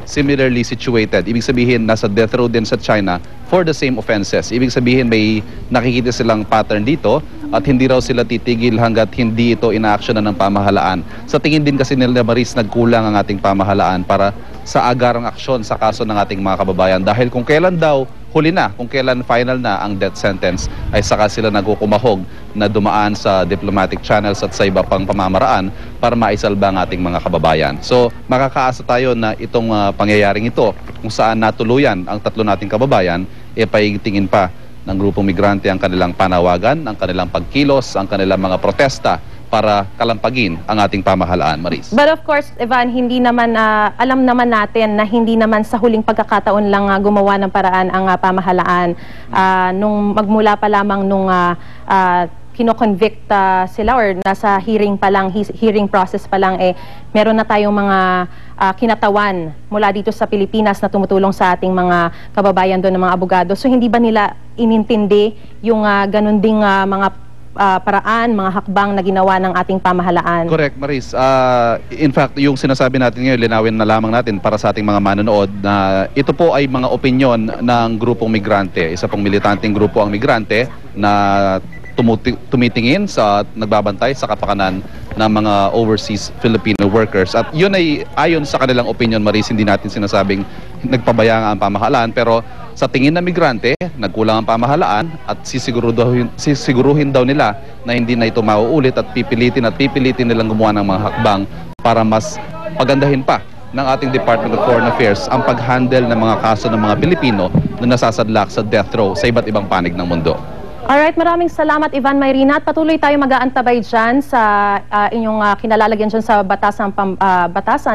similarly situated. Ibig sabihin, nasa death row din sa China for the same offenses. Ibig sabihin, may nakikita silang pattern dito at hindi raw sila titigil hanggat hindi ito ina-actionan ng pamahalaan. Sa tingin din kasi nila, Maris, nagkulang ang ating pamahalaan para sa agarang aksyon sa kaso ng ating mga kababayan. Dahil kung kailan daw huli na, kung kailan final na ang death sentence, ay saka sila nagkukumahog na dumaan sa diplomatic channels at sa iba pang pamamaraan para maisalba ang ating mga kababayan. So makakaasa tayo na itong pangyayaring ito, kung saan natuluyan ang tatlo nating kababayan, paigtingin pa ng grupong migrante ang kanilang panawagan, ang kanilang pagkilos, ang kanilang mga protesta para kalampagin ang ating pamahalaan, Maris. But of course, Ivan, hindi naman, alam naman natin na hindi naman sa huling pagkakataon lang gumawa ng paraan ang pamahalaan. Nung magmula pa lamang nung kino-convict sila or nasa hearing pa lang, hearing process pa lang, meron na tayong mga kinatawan mula dito sa Pilipinas na tumutulong sa ating mga kababayan doon ng mga abogado. So hindi ba nila inintindi yung ganun ding mga paraan, mga hakbang na ginawa ng ating pamahalaan? Correct, Maris. In fact, yung sinasabi natin ngayon, linawin na lamang natin para sa ating mga manonood na ito po ay mga opinyon ng grupong migrante. Isa pong militanteng grupo ang migrante na tumitingin sa nagbabantay sa kapakanan ng mga overseas Filipino workers. At yun ay ayon sa kanilang opinion, Maris, hindi natin sinasabing nagpabayaan ang pamahalaan, pero sa tingin ng migrante, nagkulang ang pamahalaan at sisiguruhin daw nila na hindi na ito mauulit at pipilitin nilang gumawa ng mga hakbang para mas pagandahin pa ng ating Department of Foreign Affairs ang pag-handle ng mga kaso ng mga Pilipino na nasasadlak sa death row sa iba't ibang panig ng mundo. Alright, maraming salamat, Ivan Mayrina, at patuloy tayo mag-aantabay dyan sa inyong kinalalagyan dyan sa batasan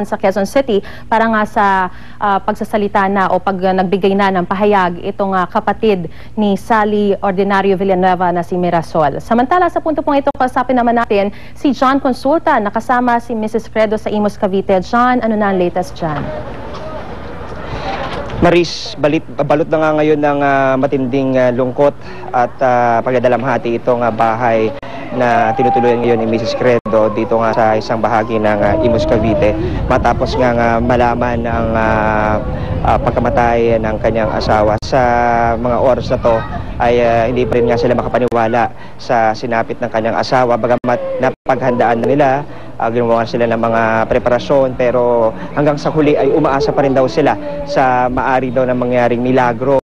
sa Quezon City para nga sa pagsasalita na o pag nagbigay na ng pahayag itong kapatid ni Sally Ordinario Villanueva na si Mirasol. Samantala, sa punto pong ito, kasapin naman natin si John Consulta, nakasama si Mrs. Fredo sa Imus, Cavite. John, ano na ang latest dyan? Maris, balot na nga ngayon ng matinding lungkot at pagdadalamhati itong bahay na tinutuluyan ngayon ni Mrs. Credo dito nga sa isang bahagi ng Imus, Cavite, matapos nga malaman ang pagkamatay ng kanyang asawa. Sa mga oras na to ay hindi pa rin nga sila makapaniwala sa sinapit ng kanyang asawa, bagamat napaghandaan na nila, ginawa sila ng mga preparasyon, pero hanggang sa huli ay umaasa pa rin daw sila sa maari daw na mangyaring milagro,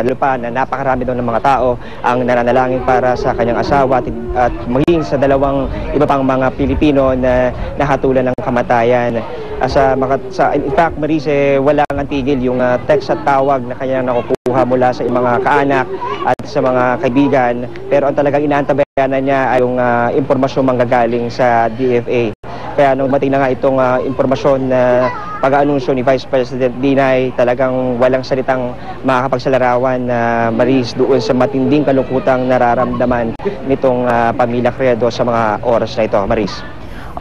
lupa na napakarami daw ng mga tao ang nananalangin para sa kanyang asawa at maging sa dalawang iba pang mga Pilipino na nahatulan ng kamatayan. In fact, Maris, walang antigil yung text at tawag na kanyang nakukuha mula sa mga kaanak at sa mga kaibigan, pero ang talagang inaantabayanan niya ay yung impormasyon manggagaling sa DFA. Kaya nung mating na nga itong impormasyon na pag-aanunsyo ni Vice President Binay, talagang walang salitang makakapagsalarawan na Maris doon sa matinding kalungkutang nararamdaman nitong pamilya Credo sa mga oras na ito, Maris.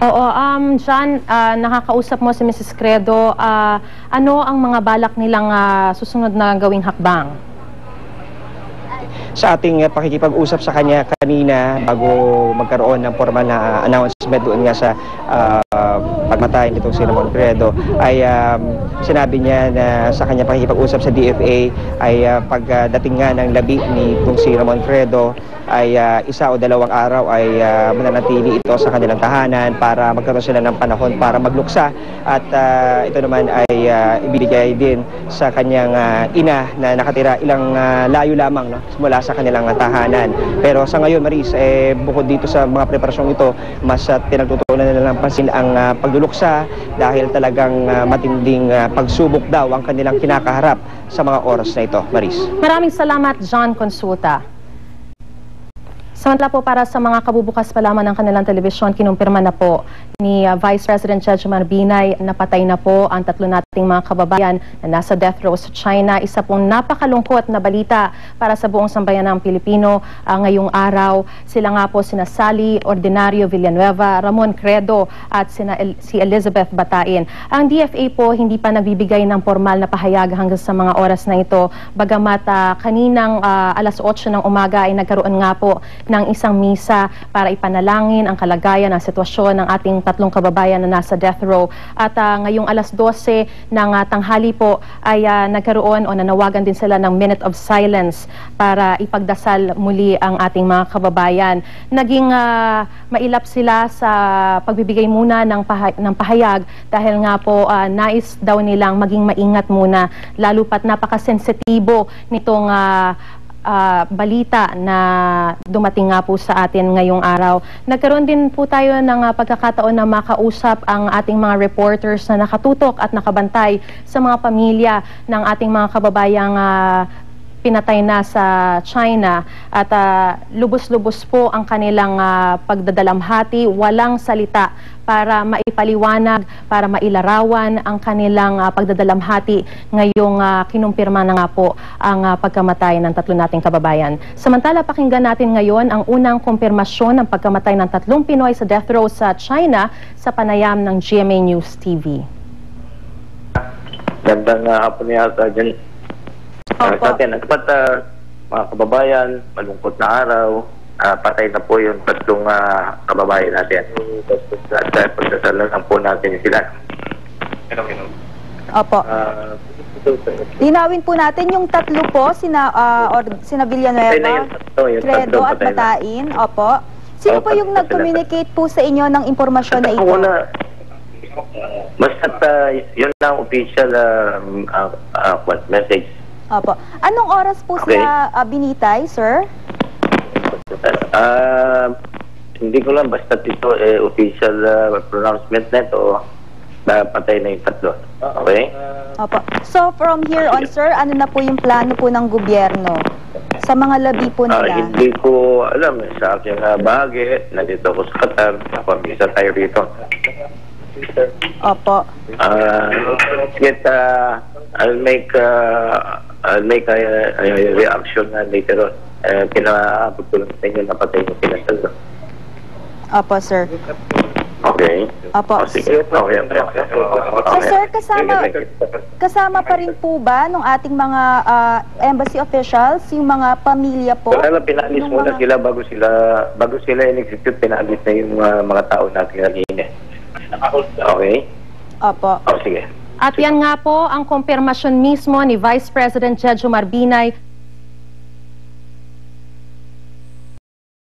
Oo, John, nakakausap mo si Mrs. Credo. Ano ang mga balak nilang susunod na gawing hakbang? Sa ating pakikipag-usap sa kanya kanina bago magkaroon ng formal na announcement doon nga sa pagmatay nitong si Ramon Credo, ay sinabi niya na sa kanya pakikipag-usap sa DFA ay pagdating nga ng labi ni itong si Ramon Credo ay 1 o 2 araw ay mananatili ito sa kanilang tahanan para magkaroon sila ng panahon para magluksa, at ito naman ay ibibigay din sa kanyang ina na nakatira ilang layo lamang mula sa kanilang tahanan. Pero sa ngayon, Maris, bukod dito sa mga preparasyong ito, mas pinagtutuunan nila ng pansin ang pagluluksa dahil talagang matinding pagsubok daw ang kanilang kinakaharap sa mga oras na ito, Maris. Maraming salamat, John Consulta. Samantala po, para sa mga kabubukas pa lamang ng kanilang telebisyon, kinumpirma na po ni Vice President Jejomar Binay, napatay na po ang 3 nating mga kababayan na nasa death row sa China. Isa pong napakalungkot na balita para sa buong sambayan ng Pilipino ngayong araw. Sila nga po sina Sally Ordinario Villanueva, Ramon Credo at si Elizabeth Batain. Ang DFA po hindi pa nagbibigay ng formal na pahayag hanggang sa mga oras na ito. Bagamat kaninang alas 8 ng umaga ay nagkaroon nga po ng isang misa para ipanalangin ang kalagayan, ang sitwasyon ng ating tatlong kababayan na nasa death row. At ngayong alas 12 ng tanghali po ay nagkaroon o nanawagan din sila ng minute of silence para ipagdasal muli ang ating mga kababayan. Naging mailap sila sa pagbibigay muna ng pahayag dahil nga po nais daw nilang maging maingat muna, lalo pat napakasensitibo nitong balita na dumating nga po sa atin ngayong araw. Nagkaroon din po tayo ng pagkakataon na makausap ang ating mga reporters na nakatutok at nakabantay sa mga pamilya ng ating mga kababayang pinatay na sa China, at lubos-lubos po ang kanilang pagdadalamhati, walang salita para maipaliwanag, para mailarawan ang kanilang pagdadalamhati ngayong kinumpirma na nga po ang pagkamatay ng tatlo nating kababayan. Samantala, pakinggan natin ngayon ang unang kumpirmasyon ng pagkamatay ng tatlong Pinoy sa death row sa China sa panayam ng GMA News TV. Gandang hapon niya dyan. Sa atin, mga kababayan, malungkot na araw, patay na po yung tatlong kababayan natin. At pagdasalan lang po natin sila. Opo. Linawin po natin yung tatlo po, sina Villanueva, Credo at Matain. Opo. Sino po yung nag-communicate po sa inyo ng impormasyon na ito? Basta't yun lang official message. Opo. Anong oras po sila binitay, sir? Hindi ko lang, basta ito official pronouncement na ito, patay na yung tatlo. Okay? Opo. So, from here on, sir, ano na po yung plano po ng gobyerno sa mga labi po nila? Hindi ko alam. Sa aking bahagi, nandito ako sa Qatar, napamisa tayo rito. Opo. I'll make a reaction later on. Pinaabot ko lang sa inyo na patay yung pinasal. Opo, sir. Okay. Opo. Sige. Okay. So, sir, kasama pa rin po ba ng ating mga embassy officials, yung mga pamilya po? Kaya lang, pinaalis muna sila bago sila in-execute, pinaalis na yung mga tao natin kanina. Okay? Opo. Sige. At yan nga po ang kumpirmasyon mismo ni Vice President Jejomar Binay